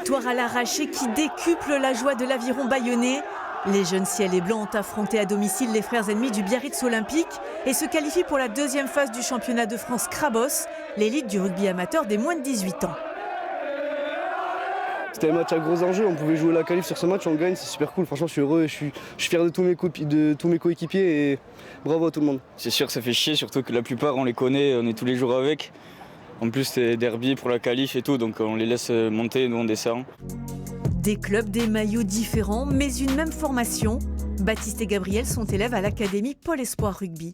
victoire à l'arraché qui décuple la joie de l'Aviron bayonnais. Les jeunes ciel et blancs ont affronté à domicile les frères ennemis du Biarritz Olympique et se qualifient pour la deuxième phase du championnat de France Crabos, l'élite du rugby amateur des moins de 18 ans. C'était un match à gros enjeux, on pouvait jouer la qualif sur ce match, on gagne, c'est super cool. Franchement, je suis heureux et je suis fier de tous mes coéquipiers et bravo à tout le monde. C'est sûr que ça fait chier, surtout que la plupart on les connaît, on est tous les jours avec. En plus, c'est derby pour la qualif et tout, donc on les laisse monter, nous on descend. Des clubs, des maillots différents, mais une même formation. Baptiste et Gabriel sont élèves à l'académie Pôle Espoir Rugby.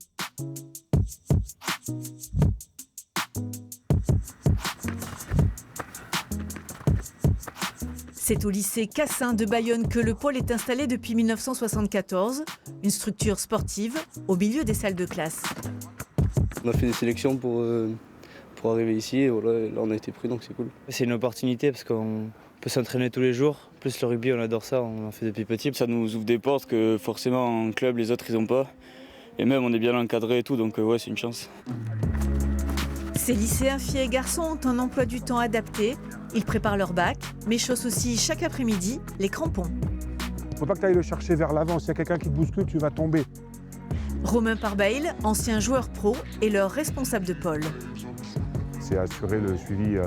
C'est au lycée Cassin de Bayonne que le pôle est installé depuis 1974, une structure sportive au milieu des salles de classe. On a fait des sélections pour arriver ici et voilà, là on a été pris donc c'est cool. C'est une opportunité parce qu'on peut s'entraîner tous les jours. En plus le rugby on adore ça, on en fait depuis petit. Ça nous ouvre des portes que forcément en club les autres ils n'ont pas. Et même on est bien encadré et tout, donc ouais c'est une chance. Ces lycéens filles et garçons ont un emploi du temps adapté. Ils préparent leur bac, mais chaussent aussi chaque après-midi les crampons. Il ne faut pas que tu ailles le chercher vers l'avant. S'il y a quelqu'un qui te bouscule, tu vas tomber. Romain Parbail, ancien joueur pro, est leur responsable de pôle. C'est assurer le suivi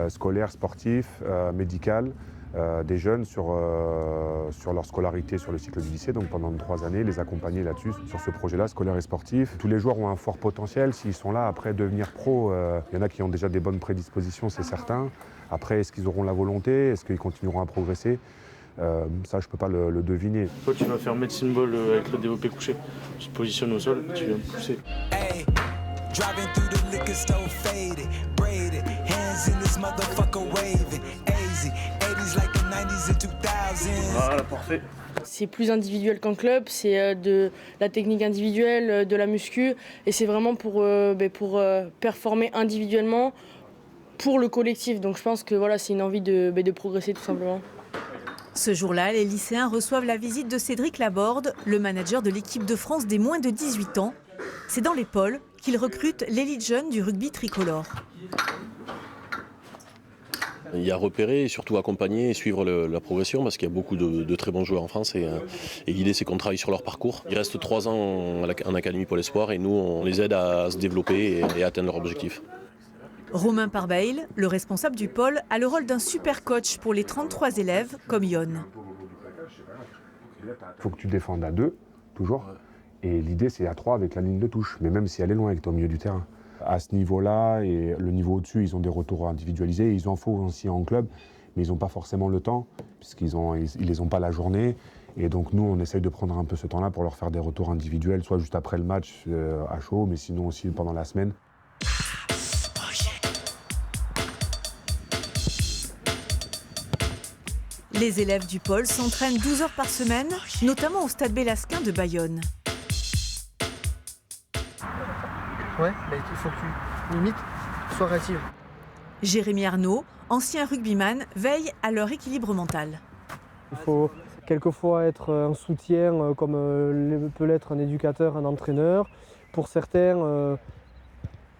scolaire, sportif, médical des jeunes sur leur scolarité sur le cycle du lycée. Donc pendant 3 années, les accompagner là-dessus, sur ce projet-là, scolaire et sportif. Tous les joueurs ont un fort potentiel. S'ils sont là, après, devenir pro, il y en a qui ont déjà des bonnes prédispositions, c'est certain. Après, est-ce qu'ils auront la volonté? Est-ce qu'ils continueront à progresser? Ça, je ne peux pas le deviner. Toi, tu vas faire médecine ball avec le développé couché. Tu te positionnes au sol, tu viens me pousser. Hey, driving through the liquor store faded, braided, hands in this motherfucker waving, easy, 80s like the 90s and 2000s. Voilà, parfait. C'est plus individuel qu'en club, c'est de la technique individuelle, de la muscu, et c'est vraiment pour performer individuellement pour le collectif. Donc je pense que voilà, c'est une envie de progresser tout simplement. Ce jour-là, les lycéens reçoivent la visite de Cédric Laborde, le manager de l'équipe de France des moins de 18 ans. C'est dans les pôles qu'il recrute l'élite jeune du rugby tricolore. Il y a repérer et surtout accompagner et suivre la progression parce qu'il y a beaucoup de très bons joueurs en France et l'idée c'est qu'on travaille sur leur parcours. Ils restent 3 ans en Académie Pôle Espoir et nous on les aide à se développer et atteindre leurs objectifs. Romain Parbail, le responsable du pôle, a le rôle d'un super coach pour les 33 élèves comme Yon. Il faut que tu défendes à 2, toujours. Et l'idée c'est à 3 avec la ligne de touche, mais même si elle est loin et que tu es au milieu du terrain. À ce niveau-là et le niveau au-dessus, ils ont des retours individualisés. Ils en font aussi en club, mais ils n'ont pas forcément le temps, puisqu'ils les ont pas la journée. Et donc nous, on essaye de prendre un peu ce temps-là pour leur faire des retours individuels, soit juste après le match à chaud, mais sinon aussi pendant la semaine. Les élèves du pôle s'entraînent 12 heures par semaine, notamment au stade Bélasquin de Bayonne. Ouais, mais il faut que tu limites, sois réactive. Jérémy Arnaud, ancien rugbyman, veille à leur équilibre mental. Il faut quelquefois être un soutien comme peut l'être un éducateur, un entraîneur. Pour certains,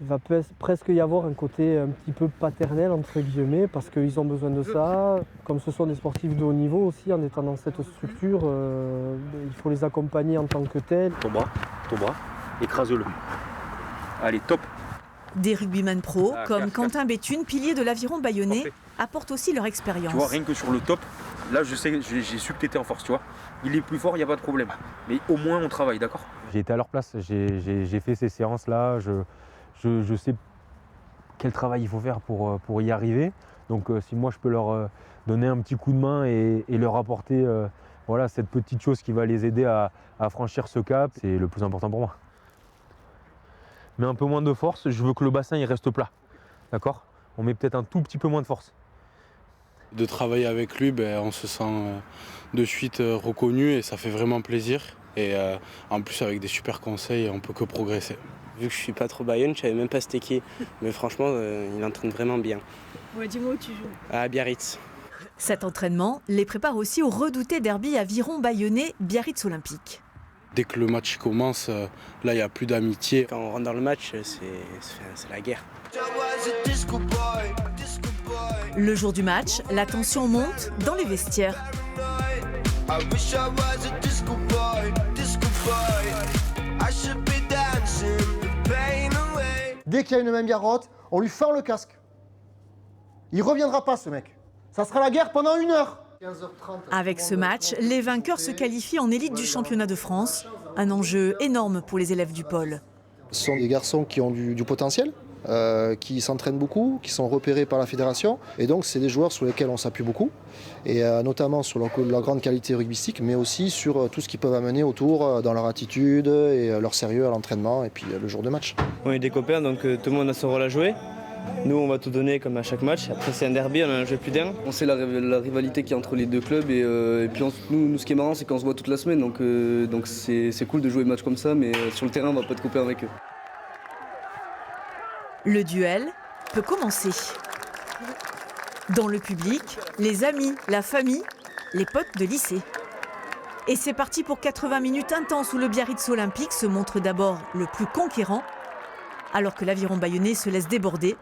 il va presque y avoir un côté un petit peu paternel, entre guillemets, parce qu'ils ont besoin de ça. Comme ce sont des sportifs de haut niveau aussi, en étant dans cette structure, il faut les accompagner en tant que tels. Ton bras, écrase-le. Allez, top. Des rugbyman pros, comme Quentin Béthune, pilier de l'Aviron bayonnais, apportent aussi leur expérience. Tu vois, rien que sur le top, là je sais, j'ai su que tu étais en force, tu vois. Il est plus fort, il n'y a pas de problème. Mais au moins on travaille, d'accord? J'ai été à leur place, j'ai fait ces séances-là, je sais quel travail il faut faire pour y arriver. Donc si moi je peux leur donner un petit coup de main et leur apporter voilà, cette petite chose qui va les aider à franchir ce cap, c'est le plus important pour moi. Mais un peu moins de force, je veux que le bassin il reste plat. D'accord? On met peut-être un tout petit peu moins de force. De travailler avec lui, on se sent de suite reconnu et ça fait vraiment plaisir. Et en plus avec des super conseils, on peut que progresser. Vu que je suis pas trop Bayonne, je savais même pas c'était qui. Mais franchement, il entraîne vraiment bien. Ouais, dis-moi où tu joues. À Biarritz. Cet entraînement les prépare aussi au redouté derby Aviron bayonnais Biarritz Olympique. Dès que le match commence, là il n'y a plus d'amitié. Quand on rentre dans le match, c'est la guerre. Le jour du match, la tension monte dans les vestiaires. Dès qu'il y a une main biarrotte, on lui fend le casque. Il reviendra pas, ce mec. Ça sera la guerre pendant 1 heure. Avec ce match, les vainqueurs se qualifient en élite du championnat de France. Un enjeu énorme pour les élèves du pôle. Ce sont des garçons qui ont du potentiel, qui s'entraînent beaucoup, qui sont repérés par la fédération. Et donc, c'est des joueurs sur lesquels on s'appuie beaucoup, et notamment sur leur grande qualité rugbystique, mais aussi sur tout ce qu'ils peuvent amener autour dans leur attitude et leur sérieux à l'entraînement et puis le jour de match. On est des copains, donc tout le monde a son rôle à jouer. Nous, on va tout donner comme à chaque match. Après, c'est un derby, on en a joué plus d'un. On sait la rivalité qu'il y a entre les deux clubs et puis nous, ce qui est marrant, c'est qu'on se voit toute la semaine. Donc c'est cool de jouer des matchs comme ça, mais sur le terrain, on va pas être copains avec eux. Le duel peut commencer. Dans le public, les amis, la famille, les potes de lycée. Et c'est parti pour 80 minutes intenses où le Biarritz Olympique se montre d'abord le plus conquérant, alors que l'Aviron Bayonnais se laisse déborder.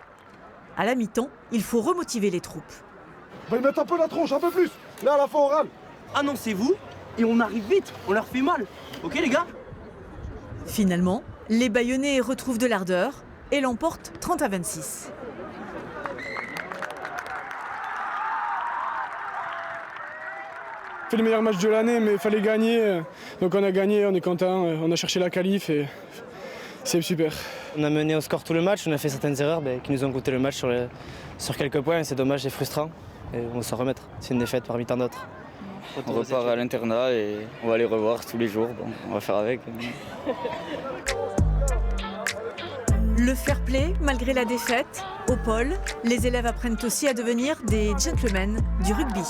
À la mi-temps, il faut remotiver les troupes. On va y mettre un peu la tronche, un peu plus. Là, à la fin, on rame. Annoncez-vous et on arrive vite. On leur fait mal. Ok, les gars? Finalement, les Bayonnais retrouvent de l'ardeur et l'emportent 30-26. On fait le meilleur match de l'année, mais il fallait gagner. Donc on a gagné, on est content. On a cherché la qualif et c'est super. On a mené au score tout le match, on a fait certaines erreurs qui nous ont coûté le match sur quelques points. C'est dommage et frustrant. Et on va s'en remettre. C'est une défaite parmi tant d'autres. On repart à l'internat et on va les revoir tous les jours. Bon, on va faire avec. Le fair play, malgré la défaite, au pôle, les élèves apprennent aussi à devenir des gentlemen du rugby.